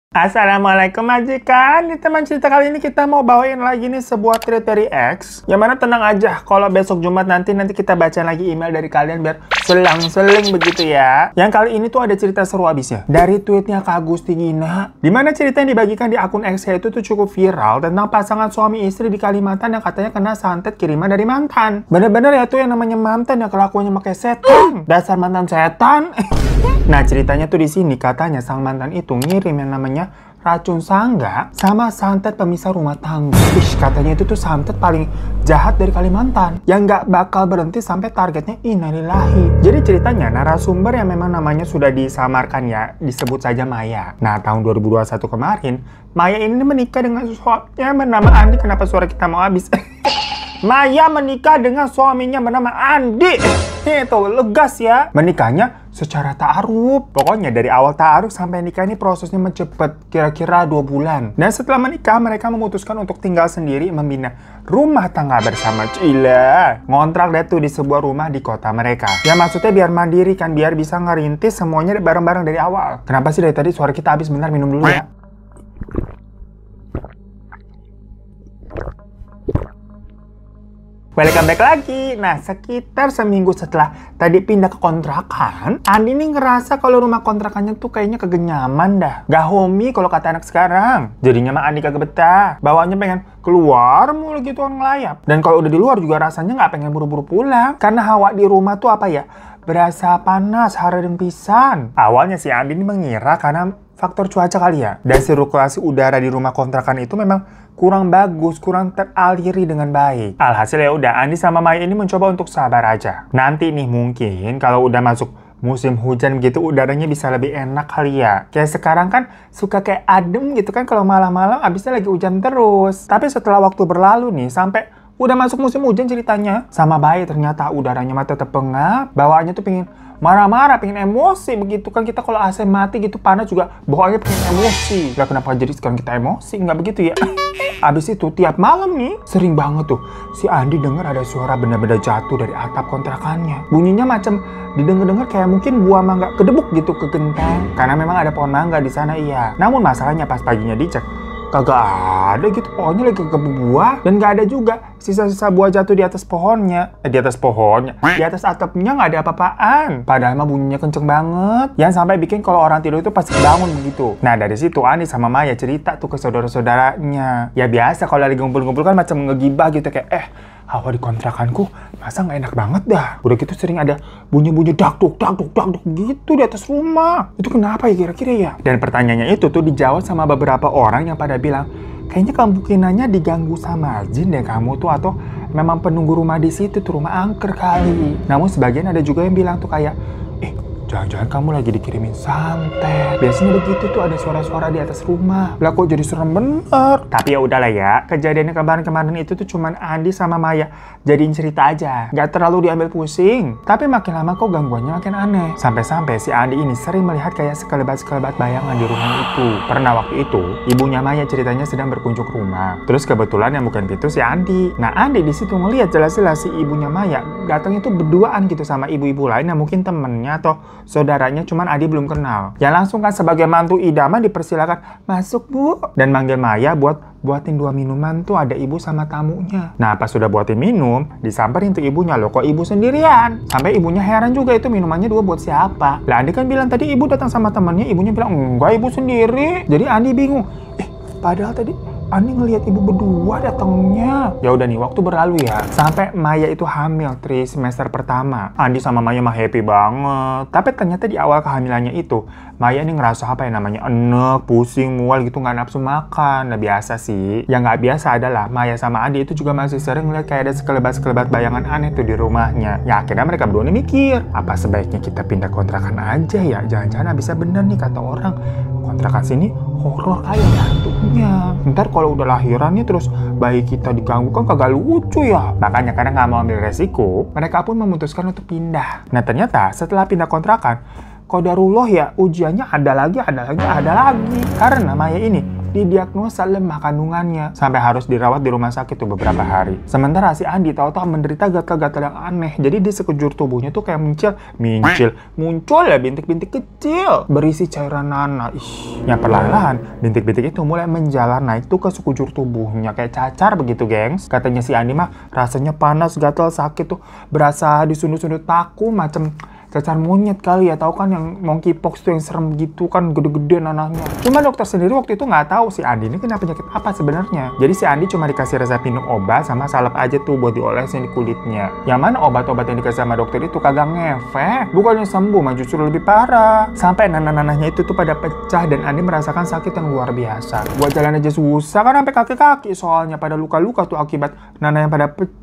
Assalamualaikum majikan. Di teman cerita kali ini kita mau bawain lagi nih sebuah tweet dari X. Yang mana tenang aja, kalau besok Jumat nanti kita baca lagi email dari kalian biar selang-seling begitu ya. Yang kali ini tuh ada cerita seru abisnya dari tweetnya Kak Gusti Gina. Dimana cerita yang dibagikan di akun X itu tuh cukup viral tentang pasangan suami istri di Kalimantan yang katanya kena santet kiriman dari mantan. Bener-bener ya tuh yang namanya mantan yang kelakuannya pakai setan. Dasar mantan setan. Nah ceritanya tuh di sini katanya sang mantan itu ngirim yang namanya racun sangga sama santet pemisah rumah tangga. Katanya itu tuh santet paling jahat dari Kalimantan yang nggak bakal berhenti sampai targetnya innalillahi. Jadi ceritanya narasumber yang memang namanya sudah disamarkan ya, disebut saja Maya. Nah tahun 2021 kemarin Maya ini menikah dengan suaminya bernama Andi. Kenapa suara kita mau habis? Maya menikah dengan suaminya bernama Andi. Itu legas ya. Menikahnya secara ta'aruf. Pokoknya dari awal ta'aruf sampai nikah ini prosesnya mencepat, kira-kira 2 bulan. Dan setelah menikah mereka memutuskan untuk tinggal sendiri, membina rumah tangga bersama. Cila ngontrak deh tuh di sebuah rumah di kota mereka. Ya maksudnya biar mandiri kan, biar bisa ngerintis semuanya bareng-bareng dari awal. Kenapa sih dari tadi suara kita habis? Bentar minum dulu ya. Welcome back lagi. Nah, sekitar seminggu setelah tadi pindah ke kontrakan, Andi nih ngerasa kalau rumah kontrakannya tuh kayaknya kegenyaman dah. Gak homey kalau kata anak sekarang. Jadinya mah Andi kagak betah. Bawaannya pengen keluar mulu gitu ngelayap. Dan kalau udah di luar juga rasanya nggak pengen buru-buru pulang. Karena hawa di rumah tuh apa ya? Berasa panas, hareureung pisan. Awalnya si Andi ini mengira karena faktor cuaca kali ya. Dan sirkulasi udara di rumah kontrakan itu memang kurang bagus, kurang teraliri dengan baik. Alhasil ya udah Andi sama Maya ini mencoba untuk sabar aja. Nanti nih mungkin kalau udah masuk musim hujan gitu udaranya bisa lebih enak kali ya. Kayak sekarang kan suka kayak adem gitu kan kalau malam-malam abisnya lagi hujan terus. Tapi setelah waktu berlalu nih sampai udah masuk musim hujan ceritanya sama baik ternyata udaranya mah tetap pengap. Bawaannya tuh pengen marah-marah, pengen emosi begitu kan. Kita kalau AC mati gitu panas juga bawaannya pengen emosi. Lah kenapa jadi sekarang kita emosi? Nggak begitu ya? Abis itu tiap malam nih sering banget tuh si Andi dengar ada suara benda-benda jatuh dari atap kontrakannya. Bunyinya macam didengar-dengar kayak mungkin buah mangga kedebuk gitu ke genteng. Karena memang ada pohon mangga di sana iya. Namun masalahnya pas paginya dicek kagak ada gitu, pohonnya lagi kagak berbuah. Dan gak ada juga sisa-sisa buah jatuh di atas pohonnya. Di atas atapnya gak ada apa-apaan. Padahal mah bunyinya kenceng banget. Yang sampai bikin kalau orang tidur itu pasti bangun begitu. Nah dari situ Andi sama Maya cerita tuh ke saudara-saudaranya. Ya biasa kalau lagi ngumpul-ngumpul kan macam ngegibah gitu kayak hawa di kontrakanku masa nggak enak banget dah. Udah gitu sering ada bunyi-bunyi dakduk gitu di atas rumah. Itu kenapa ya kira-kira ya? Dan pertanyaannya itu tuh dijawab sama beberapa orang yang pada bilang, kayaknya kemungkinannya diganggu sama jin deh kamu tuh, atau memang penunggu rumah di situ tuh rumah angker kali. Namun sebagian ada juga yang bilang tuh kayak, jangan-jangan kamu lagi dikirimin santet. Biasanya begitu tuh ada suara-suara di atas rumah. Lah kok jadi serem bener. Tapi ya udahlah ya, kejadiannya kemarin-kemarin itu tuh cuman Andi sama Maya jadiin cerita aja. Gak terlalu diambil pusing. Tapi makin lama kok gangguannya makin aneh. Sampai-sampai si Andi ini sering melihat kayak sekelebat-sekelebat bayangan di rumah itu. Pernah waktu itu, ibunya Maya ceritanya sedang berkunjung ke rumah. Terus kebetulan yang bukan pintu si Andi. Nah Andi di situ ngelihat jelas-jelas si ibunya Maya datang itu berduaan gitu sama ibu-ibu lain yang mungkin temennya atau saudaranya, cuman Adi belum kenal. Ya langsung kan sebagai mantu idaman dipersilakan masuk bu. Dan manggil Maya buatin 2 minuman tuh, ada ibu sama tamunya. Nah pas sudah buatin minum disamperin tuh ibunya, loh kok ibu sendirian? Sampai ibunya heran juga itu minumannya 2 buat siapa. Lah Andi kan bilang tadi ibu datang sama temannya, ibunya bilang enggak ibu sendiri. Jadi Andi bingung. Padahal tadi Andi ngelihat ibu berdua datangnya. Ya udah nih waktu berlalu ya. Sampai Maya itu hamil 3 semester pertama. Andi sama Maya mah happy banget. Tapi ternyata di awal kehamilannya itu Maya ini ngerasa apa ya namanya enek, pusing, mual gitu, nggak nafsu makan. Nah biasa sih. Yang nggak biasa adalah Maya sama Andi itu juga masih sering ngeliat kayak ada sekelebat-sekelebat bayangan aneh tuh di rumahnya. Ya akhirnya mereka berdua nih mikir, apa sebaiknya kita pindah kontrakan aja ya? Jangan-jangan bisa bener nih kata orang, kontrakan sini horor kayak hantunya. Ntar kalau udah lahirannya terus bayi kita diganggu kan kagak lucu ya. Makanya karena nggak mau ambil resiko, mereka pun memutuskan untuk pindah. Nah ternyata setelah pindah kontrakan, qadarullah ya ujiannya ada lagi. Karena Maya ini didiagnosa lemah kandungannya. Sampai harus dirawat di rumah sakit tuh beberapa hari. Sementara si Andi tahu-tahu menderita gatal-gatal yang aneh. Jadi di sekujur tubuhnya tuh kayak muncul ya bintik-bintik kecil berisi cairan nanah. Yang perlahan-lahan bintik-bintik itu mulai menjalar naik tuh ke sekujur tubuhnya kayak cacar begitu, gengs. Katanya si Andi mah rasanya panas, gatal, sakit tuh, berasa disundut-sundut paku macam cacar monyet kali ya, tahu kan yang monkeypox tuh yang serem gitu kan, gede-gede nanahnya. Cuma dokter sendiri waktu itu nggak tahu si Andi ini kena penyakit apa sebenarnya. Jadi si Andi cuma dikasih resep minum obat sama salep aja tuh buat diolesin di kulitnya. Yang mana obat-obat yang dikasih sama dokter itu kagak ngefek, bukannya sembuh mah justru lebih parah. Sampai nanah-nanahnya itu tuh pada pecah dan Andi merasakan sakit yang luar biasa. Buat jalan aja susah kan sampai kaki-kaki, soalnya pada luka-luka tuh akibat nanah yang pada pecah.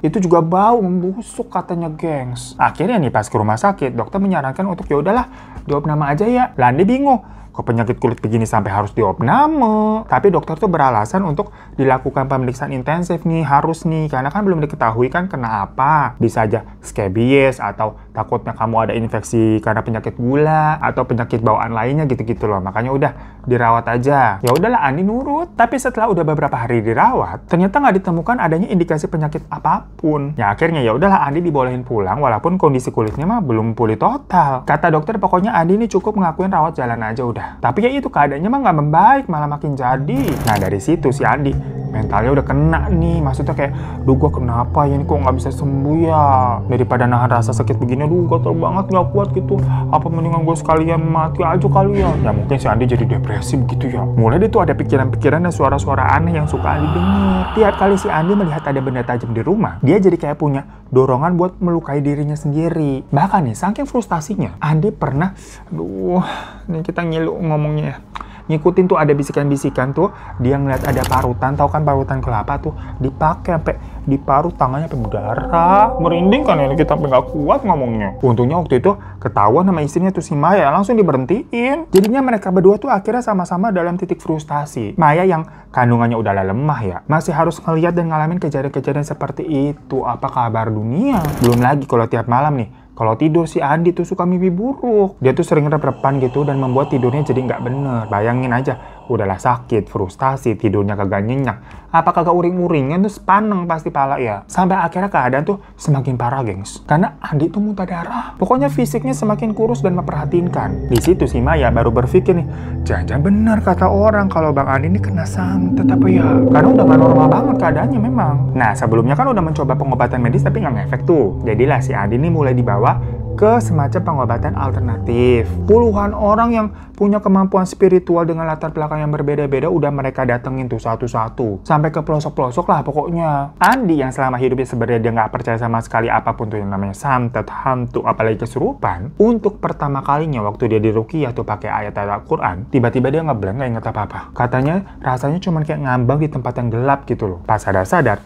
Itu juga bau membusuk katanya, gengs. Akhirnya nih pas ke rumah sakit, dokter menyarankan untuk ya udahlah diopname aja ya. Landi bingung, kok penyakit kulit begini sampai harus diopname? Tapi dokter tuh beralasan untuk dilakukan pemeriksaan intensif nih, harus nih, karena kan belum diketahui kan kena apa. Bisa aja scabies atau takutnya kamu ada infeksi karena penyakit gula atau penyakit bawaan lainnya gitu-gitu loh. Makanya udah dirawat aja. Ya udahlah, Andi nurut. Tapi setelah udah beberapa hari dirawat, ternyata nggak ditemukan adanya indikasi penyakit apapun. Ya akhirnya ya udahlah Andi dibolehin pulang walaupun kondisi kulitnya mah belum pulih total. Kata dokter pokoknya Andi ini cukup ngakuin rawat jalan aja udah. Tapi ya itu keadaannya mah nggak membaik, malah makin jadi. Nah dari situ si Andi mentalnya udah kena nih. Maksudnya kayak, duh gua kenapa ya ini kok nggak bisa sembuh ya? Daripada nahan rasa sakit begini, duh gatel banget nggak kuat gitu. Apa mendingan gue sekalian mati aja kali ya? Ya mungkin si Andi jadi depresi begitu ya. Mulai dia tuh ada pikiran-pikiran dan suara-suara aneh yang suka Andi denger. Tiap kali si Andi melihat ada benda tajam di rumah, dia jadi kayak punya dorongan buat melukai dirinya sendiri. Bahkan nih, saking frustasinya, Andi pernah, ini kita ngilu ngomongnya ya. Ngikutin tuh ada bisikan-bisikan tuh, dia ngeliat ada parutan, tahu kan parutan kelapa tuh, dipakai sampai diparut tangannya sampai berdarah. Merinding kan ini kita sampai nggak kuat ngomongnya. Untungnya waktu itu ketahuan sama istrinya tuh si Maya, langsung diberhentiin. Jadinya mereka berdua tuh akhirnya sama-sama dalam titik frustasi. Maya yang kandungannya udah lemah ya, masih harus ngeliat dan ngalamin kejadian-kejadian seperti itu. Apa kabar dunia? Belum lagi kalau tiap malam nih, kalau tidur si Andi tuh suka mimpi buruk. Dia tuh sering rep-repan gitu dan membuat tidurnya jadi nggak bener. Bayangin aja, udahlah sakit, frustasi, tidurnya kagak nyenyak. Apa kagak uring-uringan tuh sepaneng pasti pala ya. Sampai akhirnya keadaan tuh semakin parah, gengs. Karena Andi tuh muntah darah. Pokoknya fisiknya semakin kurus dan memperhatinkan. Di situ si Maya baru berpikir nih, jangan-jangan benar kata orang kalau Bang Andi ini kena santet apa ya. Karena udah gak normal banget keadaannya memang. Nah sebelumnya kan udah mencoba pengobatan medis tapi nggak ngefek tuh. Jadilah si Andi ini mulai dibawa ke semacam pengobatan alternatif. Puluhan orang yang punya kemampuan spiritual dengan latar belakang yang berbeda-beda udah mereka datengin tuh satu-satu. Sampai ke pelosok-pelosok lah pokoknya. Andi yang selama hidupnya sebenarnya dia nggak percaya sama sekali apapun tuh yang namanya santet, hantu, apalagi kesurupan. Untuk pertama kalinya waktu dia diruqyah tuh pakai ayat Al-Quran, tiba-tiba dia ngeblank, nggak inget apa-apa. Katanya rasanya cuma kayak ngambang di tempat yang gelap gitu loh. Pas sadar-sadar,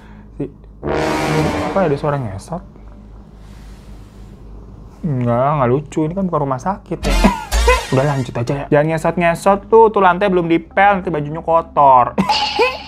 apa ada suara ngesot? Nggak lucu, ini kan bukan rumah sakit ya. Udah lanjut aja ya. Jangan ngesot-ngesot tuh lantai belum dipel, nanti bajunya kotor.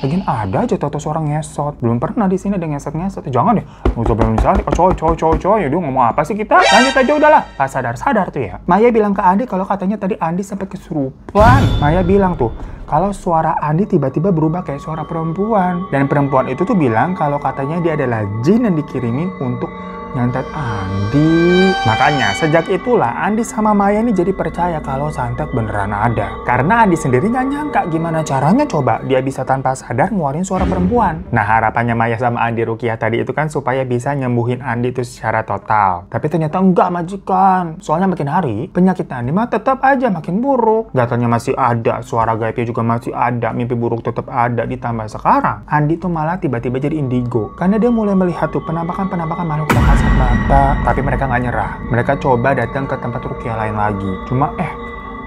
Lagian ada aja tau suara ngesot. Belum pernah di sini ada ngesot-ngesot. Jangan deh, nggak usah bilang misalnya, coy, yaudah ngomong apa sih kita? Lanjut aja udahlah. Pas sadar-sadar tuh ya, Maya bilang ke Andi kalau katanya tadi Andi sempat kesurupan. Maya bilang tuh, kalau suara Andi tiba-tiba berubah kayak suara perempuan. Dan perempuan itu tuh bilang kalau katanya dia adalah jin yang dikirimin untuk nyantet Andi. Makanya sejak itulah Andi sama Maya ini jadi percaya kalau santet beneran ada. Karena Andi sendiri nggak nyangka gimana caranya coba dia bisa tanpa sadar ngeluarin suara perempuan. Nah harapannya Maya sama Andi ruqyah tadi itu kan supaya bisa nyembuhin Andi itu secara total. Tapi ternyata enggak majikan. Soalnya makin hari penyakit Andi mah tetap aja makin buruk. Gatalnya masih ada, suara gaibnya juga masih ada, mimpi buruk tetap ada. Ditambah sekarang Andi tuh malah tiba-tiba jadi indigo. Karena dia mulai melihat tuh penampakan-penampakan makhluk tak kasat mata. Tapi mereka nggak nyerah. Mereka coba datang ke tempat ruqyah lain lagi. Cuma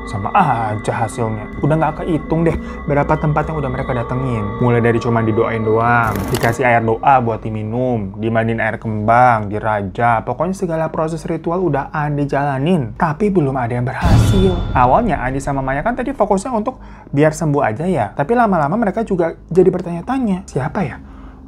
sama aja hasilnya. Udah nggak kehitung deh berapa tempat yang udah mereka datengin. Mulai dari cuma didoain doang, dikasih air doa buat diminum, dimandiin air kembang, diraja. Pokoknya segala proses ritual udah Andi jalanin. Tapi belum ada yang berhasil. Awalnya Andi sama Maya kan tadi fokusnya untuk biar sembuh aja ya. Tapi lama-lama mereka juga jadi bertanya-tanya, siapa ya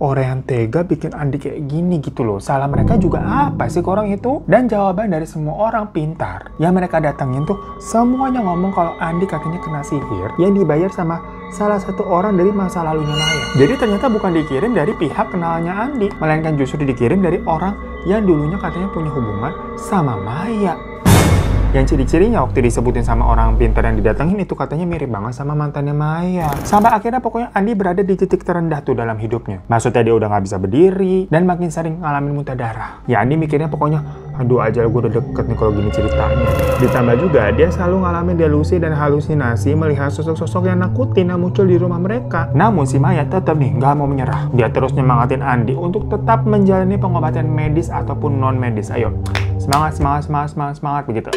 orang yang tega bikin Andi kayak gini gitu loh. Salah mereka juga apa sih ke orang itu? Dan jawaban dari semua orang pintar yang mereka datangin tuh semuanya ngomong kalau Andi katanya kena sihir yang dibayar sama salah satu orang dari masa lalunya Maya. Jadi ternyata bukan dikirim dari pihak kenalnya Andi, melainkan justru dikirim dari orang yang dulunya katanya punya hubungan sama Maya. Yang ciri-cirinya waktu disebutin sama orang pintar yang didatengin itu katanya mirip banget sama mantannya Maya. Sampai akhirnya pokoknya Andi berada di titik terendah tuh dalam hidupnya. Maksudnya dia udah nggak bisa berdiri dan makin sering ngalamin muntah darah. Ya Andi mikirnya pokoknya, aduh aja gue udah deket nih kalau gini ceritanya. Ditambah juga dia selalu ngalamin delusi dan halusinasi melihat sosok-sosok yang nakutin yang muncul di rumah mereka. Namun si Maya tetap nih nggak mau menyerah. Dia terus nyemangatin Andi untuk tetap menjalani pengobatan medis ataupun non medis. Ayo, semangat begitu.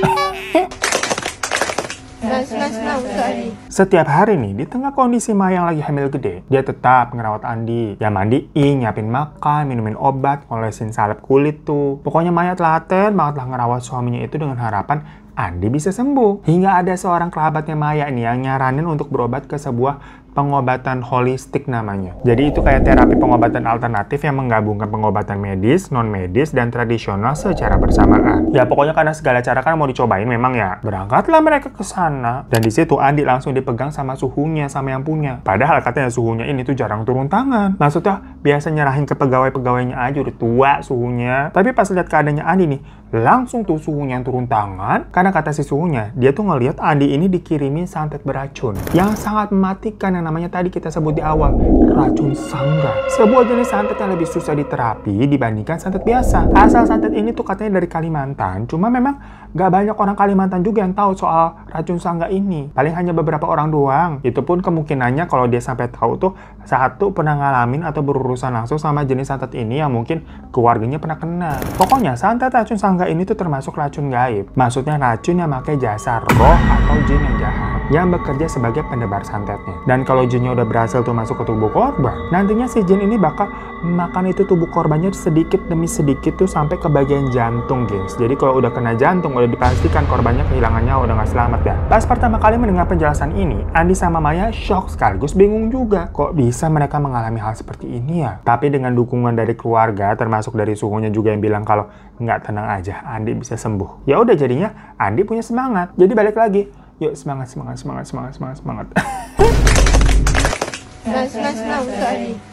Setiap hari nih, di tengah kondisi Maya yang lagi hamil gede, dia tetap ngerawat Andi. Ya mandiin, nyiapin makan, minumin obat, ngolesin salep kulit tuh. Pokoknya Maya telaten banget lah ngerawat suaminya itu dengan harapan Andi bisa sembuh. Hingga ada seorang kerabatnya Maya nih yang nyaranin untuk berobat ke sebuah pengobatan holistik namanya. Jadi itu kayak terapi pengobatan alternatif yang menggabungkan pengobatan medis, non-medis, dan tradisional secara bersamaan. Ya pokoknya karena segala cara kan mau dicobain memang ya. Berangkatlah mereka ke sana. Dan di situ Andi langsung dipegang sama suhunya, sama yang punya. Padahal katanya suhunya ini tuh jarang turun tangan. Maksudnya biasa nyerahin ke pegawai-pegawainya aja, udah tua suhunya. Tapi pas lihat keadaannya Andi nih, langsung tuh suhunya yang turun tangan. Karena kata si suhunya, dia tuh ngelihat Andi ini dikirimin santet beracun yang sangat mematikan yang namanya tadi kita sebut di awal, racun sangga. Sebuah jenis santet yang lebih susah diterapi dibandingkan santet biasa. Asal santet ini tuh katanya dari Kalimantan, cuma memang gak banyak orang Kalimantan juga yang tahu soal racun sangga ini. Paling hanya beberapa orang doang. Itu pun kemungkinannya kalau dia sampai tahu tuh satu pernah ngalamin atau berurusan langsung sama jenis santet ini yang mungkin keluarganya pernah kena. Pokoknya santet racun sangga ini tuh termasuk racun gaib. Maksudnya racun yang pakai jasa roh atau jin yang jahat yang bekerja sebagai pendebar santetnya. Dan kalau jinnya udah berhasil tuh masuk ke tubuh korban, nantinya si jin ini bakal makan itu tubuh korbannya sedikit demi sedikit tuh sampai ke bagian jantung, guys. Jadi kalau udah kena jantung, udah dipastikan korbannya kehilangan nyawa, udah nggak selamat ya. Pas pertama kali mendengar penjelasan ini, Andi sama Maya shock sekaligus bingung juga. Kok bisa mereka mengalami hal seperti ini ya? Tapi dengan dukungan dari keluarga, termasuk dari suhunya juga yang bilang kalau nggak, tenang aja, Andi bisa sembuh. Ya udah jadinya Andi punya semangat. Jadi balik lagi, yuk semangat.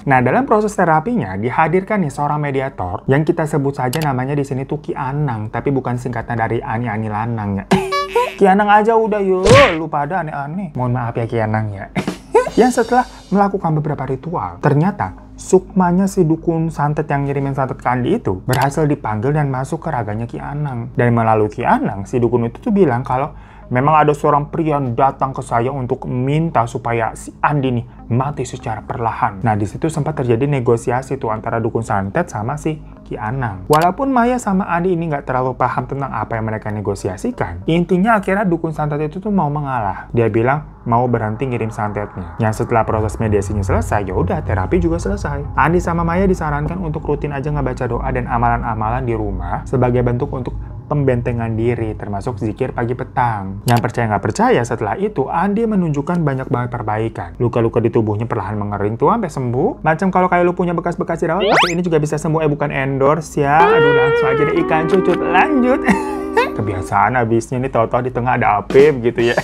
Nah, dalam proses terapinya dihadirkan nih seorang mediator yang kita sebut saja namanya di sini tuh Ki Anang, tapi bukan singkatan dari Ani Lanang ya. Ki Anang aja udah yuk, lu pada aneh-aneh. Mohon maaf ya Ki Anang ya. Yang setelah melakukan beberapa ritual, ternyata sukmanya si dukun santet yang ngirimin santet ke Andi itu berhasil dipanggil dan masuk ke raganya Ki Anang. Dan melalui Ki Anang, si dukun itu tuh bilang kalau memang ada seorang pria yang datang ke saya untuk minta supaya si Andi nih mati secara perlahan. Nah, di situ sempat terjadi negosiasi tuh antara dukun santet sama si Ki Anang. Walaupun Maya sama Andi ini nggak terlalu paham tentang apa yang mereka negosiasikan, intinya akhirnya dukun santet itu tuh mau mengalah. Dia bilang mau berhenti ngirim santetnya. Yang setelah proses mediasinya selesai, ya udah terapi juga selesai. Andi sama Maya disarankan untuk rutin aja ngebaca doa dan amalan-amalan di rumah sebagai bentuk untuk pembentengan diri, termasuk zikir pagi petang. Yang percaya nggak percaya, setelah itu Andi menunjukkan banyak banget perbaikan. Luka-luka di tubuhnya perlahan mengering tuh sampai sembuh. Macam kalau kayak lu punya bekas-bekas jerawat, tapi ini juga bisa sembuh. Bukan endorse ya. Aduh, langsung aja deh ikan cucut. Lanjut. Kebiasaan abisnya nih, tau-tau di tengah ada api begitu ya.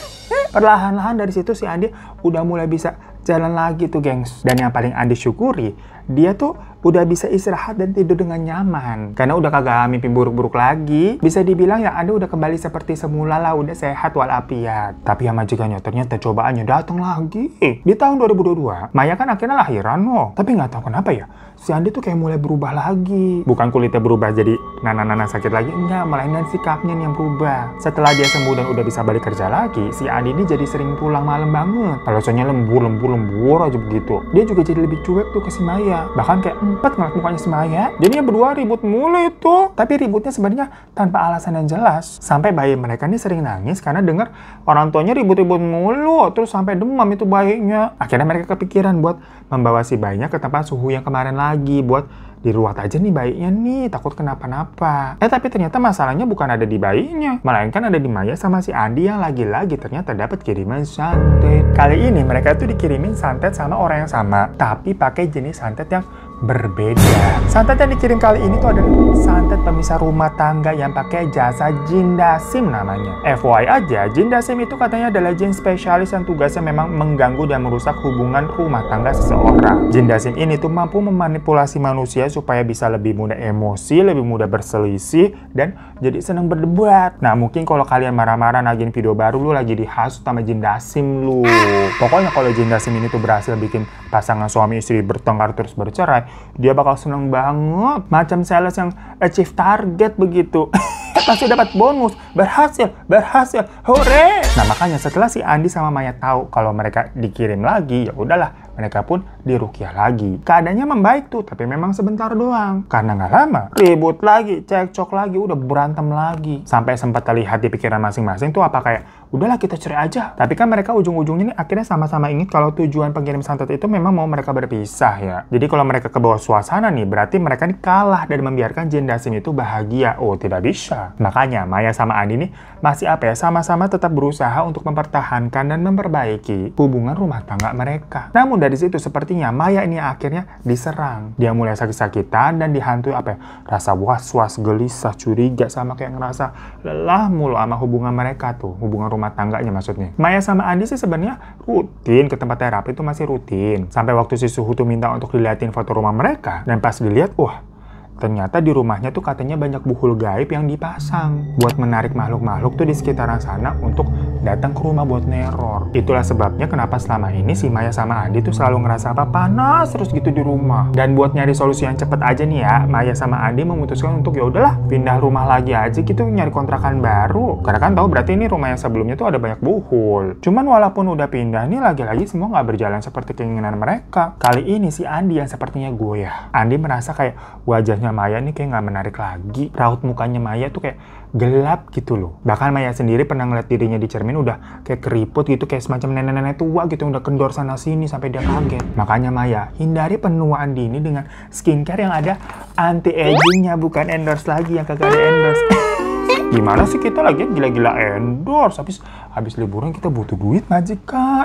Perlahan-lahan dari situ si Andi udah mulai bisa jalan lagi tuh, gengs. Dan yang paling Andi syukuri, dia tuh udah bisa istirahat dan tidur dengan nyaman. Karena udah kagak mimpi buruk-buruk lagi. Bisa dibilang ya Andi udah kembali seperti semula lah, udah sehat walafiat. Tapi yang majikannya ternyata cobaannya datang lagi. Di tahun 2022, Maya kan akhirnya lahiran loh. Tapi nggak tahu kenapa ya, si Andi tuh kayak mulai berubah lagi. Bukan kulitnya berubah jadi nana-nana sakit lagi, enggak, melainkan sikapnya yang berubah. Setelah dia sembuh dan udah bisa balik kerja lagi, si Andi ini jadi sering pulang malam banget. Alasannya lembur aja begitu. Dia juga jadi lebih cuek tuh ke si Maya. Bahkan kayak empat ngeliat mukanya si Maya. Jadinya berdua ribut mulu itu. Tapi ributnya sebenarnya tanpa alasan yang jelas. Sampai bayi mereka ini sering nangis karena dengar orang tuanya ribut-ribut mulu. Terus sampai demam itu bayinya. Akhirnya mereka kepikiran buat membawa si bayinya ke tempat suhu yang kemarin lagi. Buat diruat aja nih bayinya nih, takut kenapa-napa. Tapi ternyata masalahnya bukan ada di bayinya, melainkan ada di Maya sama si Andi yang lagi-lagi ternyata dapat kiriman santet. Kali ini mereka tuh dikirimin santet sama orang yang sama, tapi pakai jenis santet yang berbeda. Santet yang dikirim kali ini tuh adalah santet pemisah rumah tangga yang pakai jasa jin dasim namanya. FYI aja, jin dasim itu katanya adalah jin spesialis yang tugasnya memang mengganggu dan merusak hubungan rumah tangga seseorang. Jin dasim ini tuh mampu memanipulasi manusia supaya bisa lebih mudah emosi, lebih mudah berselisih, dan jadi senang berdebat. Nah, mungkin kalau kalian marah-marah nagin video baru, lu lagi dihasut sama jin dasim lu. Pokoknya kalau jin dasim ini tuh berhasil bikin pasangan suami istri bertengkar terus bercerai, dia bakal seneng banget. Macam sales yang achieve target begitu. Pasti dapat bonus. Berhasil, hore! Nah, makanya setelah si Andi sama Maya tahu kalau mereka dikirim lagi, ya udahlah, mereka pun diruqyah lagi. Keadaannya membaik tuh, tapi memang sebentar doang. Karena nggak lama, ribut lagi, cekcok lagi, udah berantem lagi. Sampai sempat terlihat di pikiran masing-masing tuh apa kayak, udahlah kita cerai aja. Tapi kan mereka ujung-ujungnya nih akhirnya sama-sama ingat kalau tujuan pengirim santet itu memang mau mereka berpisah ya. Jadi kalau mereka ke bawah suasana nih, berarti mereka nih kalah dan membiarkan jin dasim itu bahagia. Oh, tidak bisa. Makanya Maya sama Andi nih masih sama-sama tetap berusaha untuk mempertahankan dan memperbaiki hubungan rumah tangga mereka. Namun dari situ sepertinya Maya ini akhirnya diserang. Dia mulai sakit-sakitan dan dihantui rasa was-was, gelisah, curiga, sama kayak ngerasa lelah mulu sama hubungan mereka tuh, hubungan rumah tangganya maksudnya. Maya sama Andi sih sebenarnya rutin ke tempat terapi itu masih rutin. Sampai waktu si Suhu tuh minta untuk diliatin foto rumah mereka, dan pas dilihat, wah, ternyata di rumahnya tuh katanya banyak buhul gaib yang dipasang buat menarik makhluk-makhluk tuh di sekitaran sana untuk datang ke rumah buat neror. Itulah sebabnya kenapa selama ini si Maya sama Andi tuh selalu ngerasa panas terus gitu di rumah. Dan buat nyari solusi yang cepet aja nih ya, Maya sama Andi memutuskan untuk ya udahlah pindah rumah lagi aja gitu, nyari kontrakan baru. Karena kan tahu berarti ini rumah yang sebelumnya tuh ada banyak buhul. Cuman walaupun udah pindah nih, lagi-lagi semua nggak berjalan seperti keinginan mereka. Kali ini si Andi yang sepertinya goyah. Andi merasa kayak wajahnya Maya nih kayak nggak menarik lagi. Raut mukanya Maya tuh kayak gelap gitu loh. Bahkan Maya sendiri pernah ngeliat dirinya di cermin udah kayak keriput gitu, kayak semacam nenek-nenek tua gitu, udah kendor sana sini sampai dia kaget. Makanya Maya hindari penuaan dini dengan skincare yang ada anti-agingnya, bukan endorse lagi yang kagak ada endorse. Gimana sih kita lagi gila-gila endorse, habis liburan kita butuh duit majikan.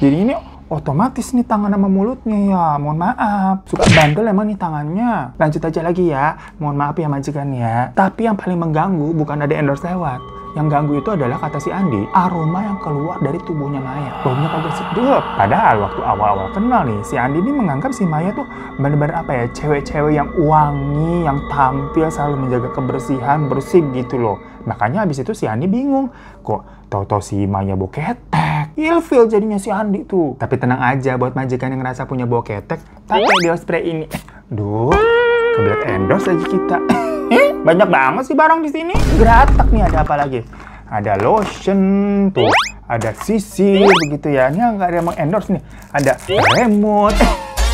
Jadi ini otomatis nih tangan sama mulutnya ya, mohon maaf. Suka bandel emang nih tangannya. Lanjut aja lagi ya, mohon maaf ya majikan ya. Tapi yang paling mengganggu bukan ada endorse lewat. Yang ganggu itu adalah, kata si Andi, aroma yang keluar dari tubuhnya Maya. Baunya kagak sedap. Padahal waktu awal-awal kenal nih, si Andi ini menganggap si Maya tuh bener-bener apa ya, cewek-cewek yang wangi, yang tampil selalu menjaga kebersihan, bersih gitu loh. Makanya habis itu si Andi bingung, kok tau-tau si Maya bau ketek. Ilfil jadinya si Andi tuh. Tapi tenang aja buat majikan yang ngerasa punya bau ketek, pakai deo spray ini. Duh, kebelet endorse lagi kita. Banyak banget sih barang di sini. Geratak nih, ada apa lagi? Ada lotion tuh, ada sisir begitu ya. Ini nggak ada yang endorse nih. Ada remote.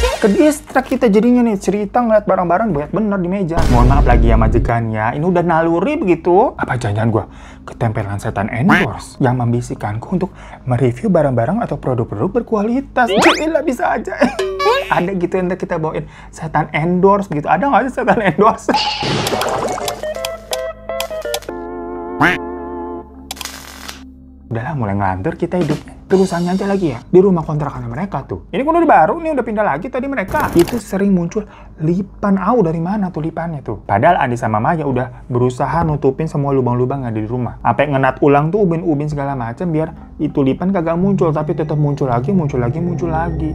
Kedistrak kita jadinya nih, cerita ngeliat barang-barang banyak bener di meja. Mohon maaf lagi ya majikannya, ini udah naluri begitu. Apa jangan-jangan gue ketempelan setan endorse yang membisikkanku untuk mereview barang-barang atau produk-produk berkualitas. Gila, bisa aja. Ada gitu yang kita bawain setan endorse begitu. Ada nggak sih setan endorse? Udahlah, mulai ngelantur kita hidupnya. Terusannya aja lagi ya, di rumah kontrakannya mereka tuh. Ini kan udah baru, nih udah pindah lagi tadi mereka. Itu sering muncul lipan. Dari mana tuh lipannya tuh? Padahal Andi sama Maya udah berusaha nutupin semua lubang-lubang yang ada di rumah. Sampai ngenat ulang tuh ubin-ubin segala macam biar itu lipan kagak muncul, tapi tetap muncul lagi.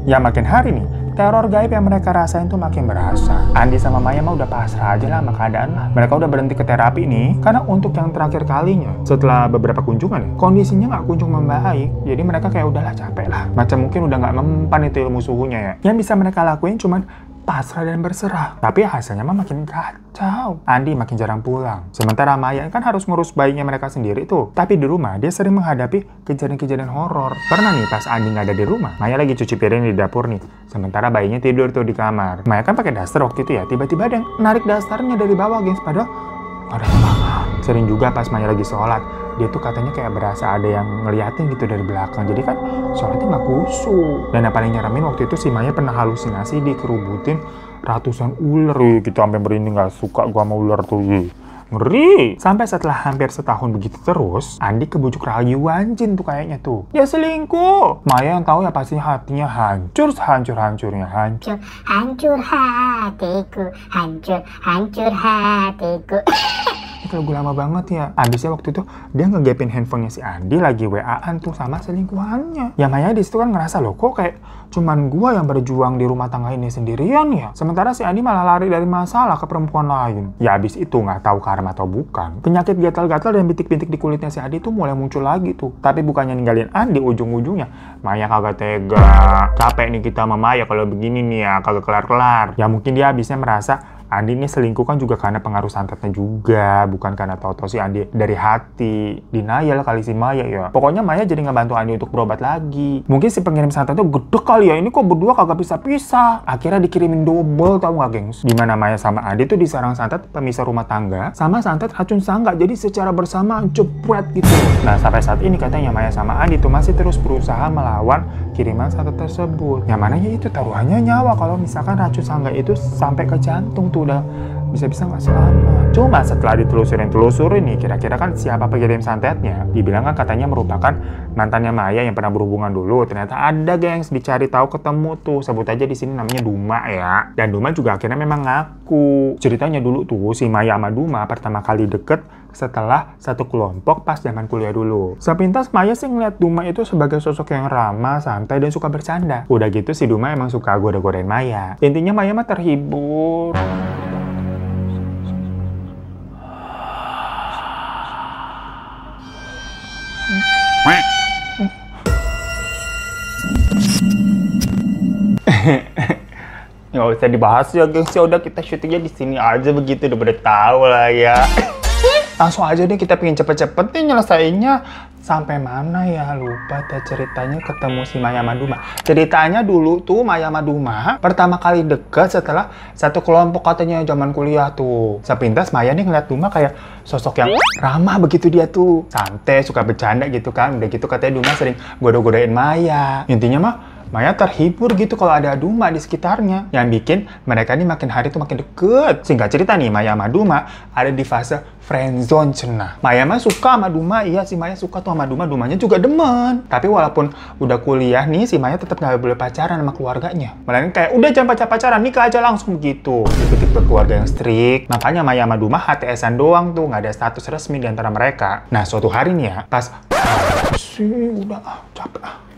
Ya makin hari nih, teror gaib yang mereka rasain tuh makin berasa. Andi sama Maya mah udah pasrah aja lah sama keadaan lah. Mereka udah berhenti ke terapi nih, karena untuk yang terakhir kalinya, setelah beberapa kunjungan, kondisinya nggak kunjung membaik. Jadi mereka kayak udahlah capek lah. Macam mungkin udah nggak mempan itu ilmu suhunya ya. Yang bisa mereka lakuin cuman pasrah dan berserah. Tapi hasilnya mah makin kacau. Andi makin jarang pulang. Sementara Maya kan harus ngurus bayinya mereka sendiri tuh. Tapi di rumah dia sering menghadapi kejadian-kejadian horor. Pernah nih pas Andi nggak ada di rumah, Maya lagi cuci piring di dapur nih. Sementara bayinya tidur tuh di kamar. Maya kan pakai daster waktu itu ya. Tiba-tiba ada yang narik dasternya dari bawah, gengs. Padahal ada apa-apa. Sering juga pas Maya lagi sholat, dia tuh katanya kayak berasa ada yang ngeliatin gitu dari belakang. Jadi kan sholatnya nggak khusyuk. Dan yang paling nyeremin waktu itu si Maya pernah halusinasi dikerubutin ratusan ular gitu, sampai merinding. Nggak suka gua sama ular tuh. Ngeri. Sampai setelah hampir setahun begitu terus, Andi kebujuk rayuan Jin tuh kayaknya tuh. Dia selingkuh. Maya yang tahu ya pasti hatinya hancur sehancur-hancurnya. Hancur, hancur hatiku, hancur, hancur hatiku. Itu lagu lama banget ya. Abisnya waktu itu dia ngegapin handphonenya si Andi lagi WA-an tuh sama selingkuhannya. Ya Maya di situ kan ngerasa loh kok kayak cuman gua yang berjuang di rumah tangga ini sendirian ya. Sementara si Andi malah lari dari masalah ke perempuan lain. Ya abis itu nggak tahu karma atau bukan. Penyakit gatal-gatal dan bintik-bintik di kulitnya si Andi tuh mulai muncul lagi tuh. Tapi bukannya ninggalin Andi, ujung-ujungnya Maya kagak tega. Capek nih kita sama Maya kalau begini nih ya kagak kelar-kelar. Ya mungkin dia abisnya merasa Andi ini selingkuh kan juga karena pengaruh santetnya juga, bukan karena tau-tau si Andi dari hati. Denial kali si Maya ya. Pokoknya Maya jadi ngebantu Andi untuk berobat lagi. Mungkin si pengirim santet itu gede kali ya, ini kok berdua kagak bisa-pisah. Akhirnya dikirimin double, tau gak gengs? Dimana Maya sama Andi tuh diserang santet pemisah rumah tangga, sama santet racun sangga, jadi secara bersamaan jepret gitu. Nah sampai saat ini katanya Maya sama Andi tuh masih terus berusaha melawan kiriman santet tersebut. Yang mana ya itu taruhannya nyawa kalau misalkan racun sangga itu sampai ke jantung tuh udah bisa-bisa nggak selamat. Cuma setelah ditelusurin nih, kira-kira kan siapa pengirim santetnya? Dibilang kan katanya merupakan mantannya Maya yang pernah berhubungan dulu. Ternyata ada gengs, dicari tahu ketemu tuh. Sebut aja di sini namanya Duma ya. Dan Duma juga akhirnya memang ngaku. Ceritanya dulu tuh si Maya sama Duma pertama kali deket setelah satu kelompok pas zaman kuliah dulu. Sepintas Maya sih ngeliat Duma itu sebagai sosok yang ramah, santai, dan suka bercanda. Udah gitu si Duma emang suka goda-godain Maya. Intinya Maya mah terhibur. Nggak usah dibahas ya gengs, ya udah kita syutingnya di sini aja begitu, udah pada tahu lah ya. Langsung aja deh, kita pengen cepet-cepet nih nyelesainnya. Sampai mana ya, lupa deh ceritanya ketemu si Maya sama Duma. Ceritanya dulu tuh Maya sama Duma pertama kali deket setelah satu kelompok katanya zaman kuliah tuh. Sepintas Maya nih ngeliat Duma kayak sosok yang ramah begitu, dia tuh santai, suka bercanda gitu kan. Udah gitu katanya Duma sering goda-godain Maya. Intinya mah Maya terhibur gitu kalau ada Duma di sekitarnya. Yang bikin mereka nih makin hari tuh makin deket. Singkat cerita nih, Maya sama Duma ada di fase friendzone cenah. Maya mah suka sama Duma, iya si Maya suka tuh sama Duma, Dumanya juga demen. Tapi walaupun udah kuliah nih, si Maya tetap nggak boleh pacaran sama keluarganya. Melainkan kayak udah jangan pacaran, nikah aja langsung gitu. Tipe-tipe keluarga yang strict. Makanya Maya sama Duma HTS-an doang tuh, nggak ada status resmi di antara mereka. Nah suatu hari nih ya, pas capek.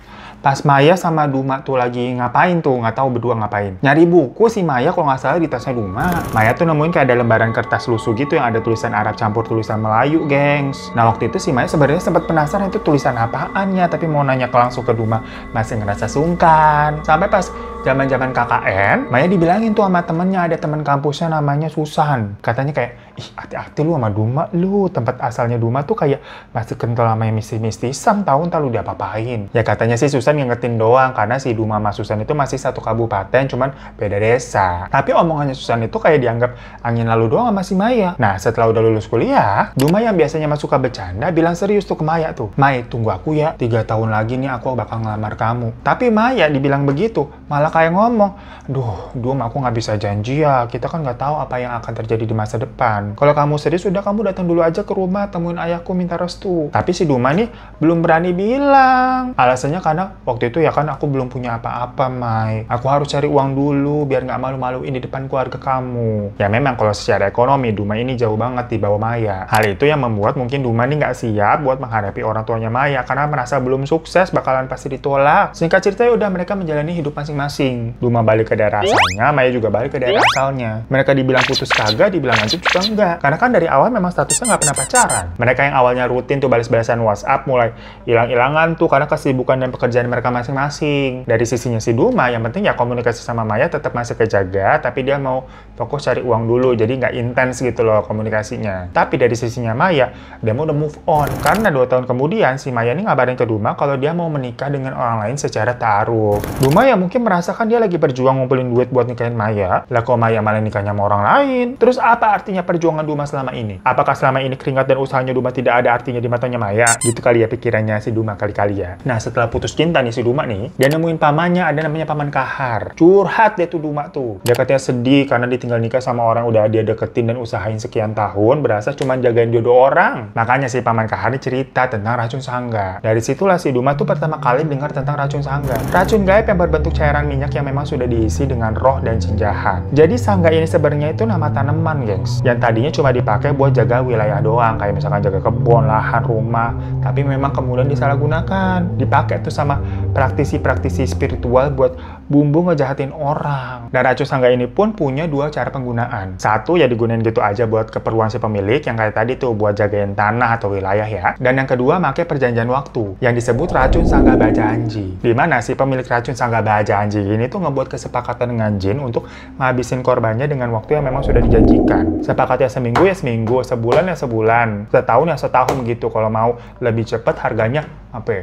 Pas Maya sama Duma tuh lagi ngapain tuh, nggak tahu berdua ngapain. Nyari buku si Maya kalau nggak salah di tasnya Duma. Maya tuh nemuin kayak ada lembaran kertas lusuh gitu yang ada tulisan Arab campur tulisan Melayu, gengs. Nah waktu itu si Maya sebenarnya sempat penasaran itu tulisan apaannya, tapi mau nanya langsung ke Duma masih ngerasa sungkan. Sampai pas zaman-zaman KKN, Maya dibilangin tuh sama temennya, ada teman kampusnya namanya Susan. Katanya kayak, ih hati-hati lu sama Duma lu, tempat asalnya Duma tuh kayak masih kental sama yang mistis-mistisan, tahu ntar lu diapa-apain. Ya katanya sih Susan ngingetin doang, karena si Duma sama Susan itu masih satu kabupaten, cuman beda desa. Tapi omongannya Susan itu kayak dianggap angin lalu doang sama si Maya. Nah setelah udah lulus kuliah, Duma yang biasanya mah suka bercanda, bilang serius tuh ke Maya tuh, Mai tunggu aku ya, 3 tahun lagi nih aku bakal ngelamar kamu. Tapi Maya dibilang begitu, malah kayak ngomong, duh Dum aku nggak bisa janji ya, kita kan nggak tahu apa yang akan terjadi di masa depan. Kalau kamu serius udah kamu datang dulu aja ke rumah, temuin ayahku minta restu. Tapi si Duma nih belum berani bilang. Alasannya karena waktu itu ya kan aku belum punya apa-apa, Mai. Aku harus cari uang dulu biar nggak malu-maluin di depan keluarga kamu. Ya memang kalau secara ekonomi Duma ini jauh banget di bawah Maya. Hal itu yang membuat mungkin Duma nih nggak siap buat menghadapi orang tuanya Maya karena merasa belum sukses, bakalan pasti ditolak. Singkat cerita ya udah mereka menjalani hidup masing-masing. Duma balik ke daerah asalnya, Maya juga balik ke daerah asalnya. Mereka dibilang putus kagak, dibilang lanjut juga enggak. Karena kan dari awal memang statusnya nggak pernah pacaran. Mereka yang awalnya rutin tuh balas-balasan WhatsApp mulai hilang-hilangan tuh karena kesibukan dan pekerjaan mereka masing-masing. Dari sisinya si Duma, yang penting ya komunikasi sama Maya tetap masih kejaga, tapi dia mau fokus cari uang dulu, jadi nggak intens gitu loh komunikasinya. Tapi dari sisinya Maya, dia mau udah move on. Karena 2 tahun kemudian, si Maya ini ngabarin ke Duma kalau dia mau menikah dengan orang lain secara taruh. Duma ya mungkin merasakan dia lagi berjuang ngumpulin duit buat nikahin Maya. Lah kok Maya malah nikahnya sama orang lain? Terus apa artinya perjuangan Duma selama ini? Apakah selama ini keringat dan usahanya Duma tidak ada artinya di matanya Maya? Gitu kali ya pikirannya si Duma kali-kali ya. Nah setelah putus cinta cerita nih si Duma nih, dia nemuin pamannya, ada namanya Paman Kahar. Curhat dia tuh Duma tuh. Dia katanya sedih karena ditinggal nikah sama orang udah dia deketin dan usahain sekian tahun, berasa cuma jagain dia 2 orang. Makanya si Paman Kahar ini cerita tentang racun sangga. Dari situlah si Duma tuh pertama kali dengar tentang racun sangga. Racun gaib yang berbentuk cairan minyak yang memang sudah diisi dengan roh dan jin jahat. Jadi sangga ini sebenarnya itu nama tanaman, gengs. Yang tadinya cuma dipakai buat jaga wilayah doang, kayak misalkan jaga kebun, lahan, rumah. Tapi memang kemudian disalahgunakan. Dipakai tuh sama praktisi-praktisi spiritual buat bumbu ngejahatin orang. Dan racun sangga ini pun punya 2 cara penggunaan. Satu ya digunain gitu aja buat keperluan si pemilik, yang kayak tadi tuh buat jagain tanah atau wilayah ya. Dan yang kedua pakai perjanjian waktu, yang disebut racun sangga bajanji. Dimana si pemilik racun sangga bajanji ini tuh ngebuat kesepakatan dengan jin untuk ngabisin korbannya dengan waktu yang memang sudah dijanjikan. Sepakatnya seminggu ya seminggu, sebulan ya sebulan, setahun ya setahun gitu. Kalau mau lebih cepat harganya apa ya?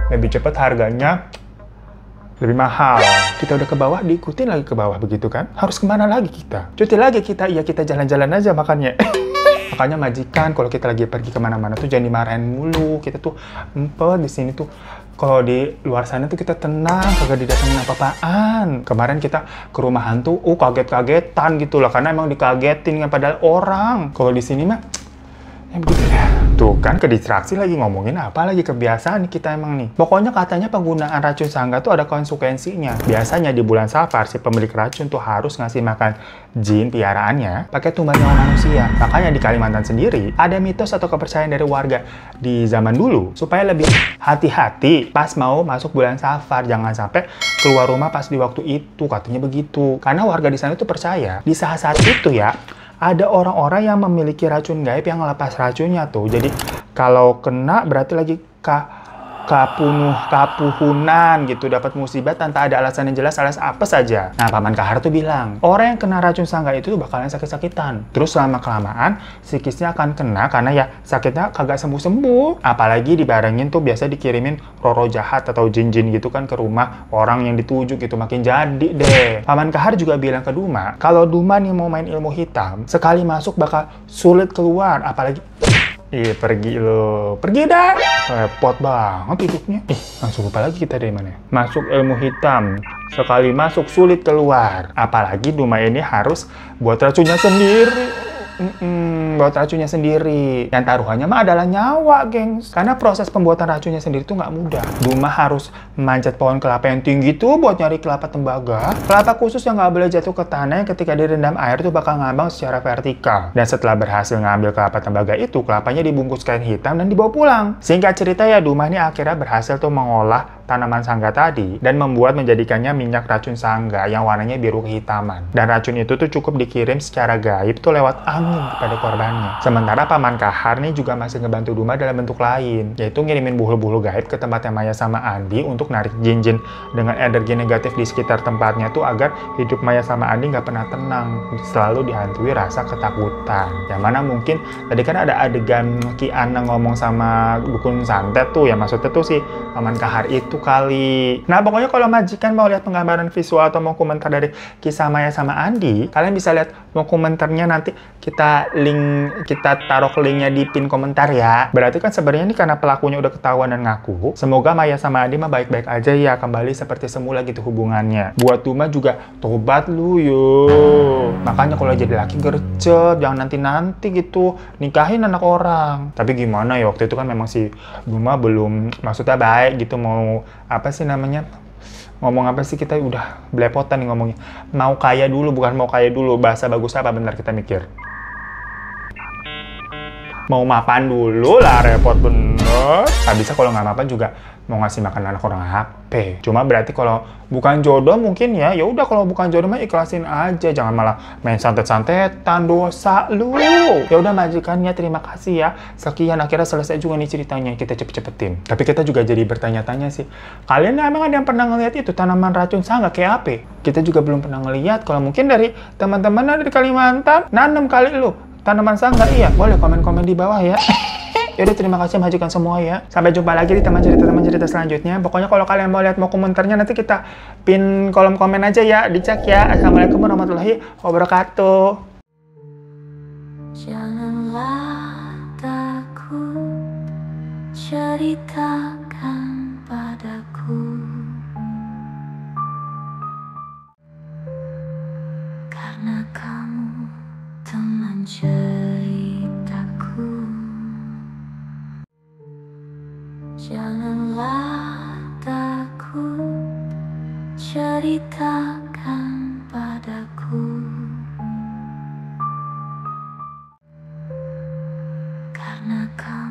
Lebih cepat harganya lebih mahal. Kita udah ke bawah, diikutin lagi ke bawah begitu kan? Harus kemana lagi kita? Cuti lagi kita, iya kita jalan-jalan aja makannya. Makanya majikan kalau kita lagi pergi kemana-mana tuh jangan dimarahin mulu. Kita tuh di sini tuh kalau di luar sana tuh kita tenang, kagak didatengin apa-apaan. Kemarin kita ke rumah hantu, kaget-kagetan gitu lah, karena emang dikagetin dengan padahal orang. Kalau di sini mah ya begitu ya. Tuh kan kedistraksi lagi ngomongin apa lagi, kebiasaan nih kita emang nih. Pokoknya katanya penggunaan racun sangga tuh ada konsekuensinya. Biasanya di bulan Safar si pemilik racun tuh harus ngasih makan jin piaraannya pakai tumbal nyawa manusia. Makanya di Kalimantan sendiri ada mitos atau kepercayaan dari warga di zaman dulu supaya lebih hati-hati pas mau masuk bulan Safar, jangan sampai keluar rumah pas di waktu itu, katanya begitu. Karena warga di sana tuh percaya di saat-saat itu ya ada orang-orang yang memiliki racun gaib yang ngelepas racunnya tuh. Jadi kalau kena berarti lagi kapuhunan gitu, dapat musibah tanpa ada alasan yang jelas, alas apa saja. Nah, Paman Kahar tuh bilang, orang yang kena racun sangga itu tuh bakalan sakit-sakitan. Terus lama-kelamaan psikisnya akan kena karena ya sakitnya kagak sembuh-sembuh. Apalagi dibarengin tuh biasa dikirimin roh jahat atau jin-jin gitu kan ke rumah orang yang dituju gitu, makin jadi deh. Paman Kahar juga bilang ke Duma, kalau Duma nih mau main ilmu hitam, sekali masuk bakal sulit keluar, apalagi pergi lo. Pergi dah. Repot banget hidupnya. Langsung lupa lagi kita dari mana. Masuk ilmu hitam. Sekali masuk sulit keluar. Apalagi Duma ini harus buat racunnya sendiri. Buat racunnya sendiri. Yang taruhannya mah adalah nyawa, gengs. Karena proses pembuatan racunnya sendiri tuh nggak mudah. Duma harus manjat pohon kelapa yang tinggi tuh buat nyari kelapa tembaga. Kelapa khusus yang nggak boleh jatuh ke tanah, yang ketika direndam air tuh bakal ngambang secara vertikal. Dan setelah berhasil ngambil kelapa tembaga itu, kelapanya dibungkus kain hitam dan dibawa pulang. Singkat cerita ya, Duma ini akhirnya berhasil tuh mengolah tanaman sangga tadi dan membuat menjadikannya minyak racun sangga yang warnanya biru kehitaman. Dan racun itu tuh cukup dikirim secara gaib tuh lewat angin kepada korbannya. Sementara Paman Kahar nih juga masih ngebantu Duma dalam bentuk lain, yaitu ngirimin buhul-buhul gaib ke tempatnya Maya sama Andi untuk narik jin-jin dengan energi negatif di sekitar tempatnya tuh agar hidup Maya sama Andi nggak pernah tenang, selalu dihantui rasa ketakutan. Yang mana mungkin tadi kan ada adegan Ki Ana ngomong sama dukun santet tuh, ya maksudnya tuh si Paman Kahar itu kali. Nah pokoknya kalau majikan mau lihat penggambaran visual atau mau komentar dari kisah Maya sama Andi, kalian bisa lihat mau komentarnya, nanti kita taruh linknya di pin komentar ya. Berarti kan sebenarnya ini karena pelakunya udah ketahuan dan ngaku. Semoga Maya sama Andi mah baik-baik aja ya, kembali seperti semula gitu hubungannya. Buat Duma juga tobat lu yo. Makanya kalau jadi laki gercep, jangan nanti-nanti gitu nikahin anak orang. Tapi gimana ya, waktu itu kan memang si Duma belum, maksudnya baik gitu, mau apa sih namanya, ngomong apa sih, kita udah belepotan nih ngomongnya. Mau kaya dulu, bukan mau kaya dulu. Bahasa bagus apa, bentar kita mikir. Mau mapan dulu lah, repot bener. Habisnya kalau nggak mapan juga mau ngasih makan anak orang HP. Cuma berarti kalau bukan jodoh mungkin ya udah, kalau bukan jodoh mah ikhlasin aja, jangan malah main santet-santetan, dosa lu. Ya udah majikannya, terima kasih ya. Sekian, akhirnya selesai juga nih ceritanya, kita cepet-cepetin. Tapi kita juga jadi bertanya-tanya sih, kalian emang ada yang pernah ngeliat itu tanaman racun sangga kayak apa? Kita juga belum pernah ngeliat. Kalau mungkin dari teman-teman ada di Kalimantan, nanam kali lu tanaman sangga, iya boleh komen-komen di bawah ya. Yaudah, terima kasih majikan semua ya. Sampai jumpa lagi di teman cerita selanjutnya. Pokoknya kalau kalian mau lihat mau komentarnya, nanti kita pin kolom komen aja ya, dicek ya. Assalamualaikum warahmatullahi wabarakatuh. Janganlah takut, ceritakan padaku. karena kau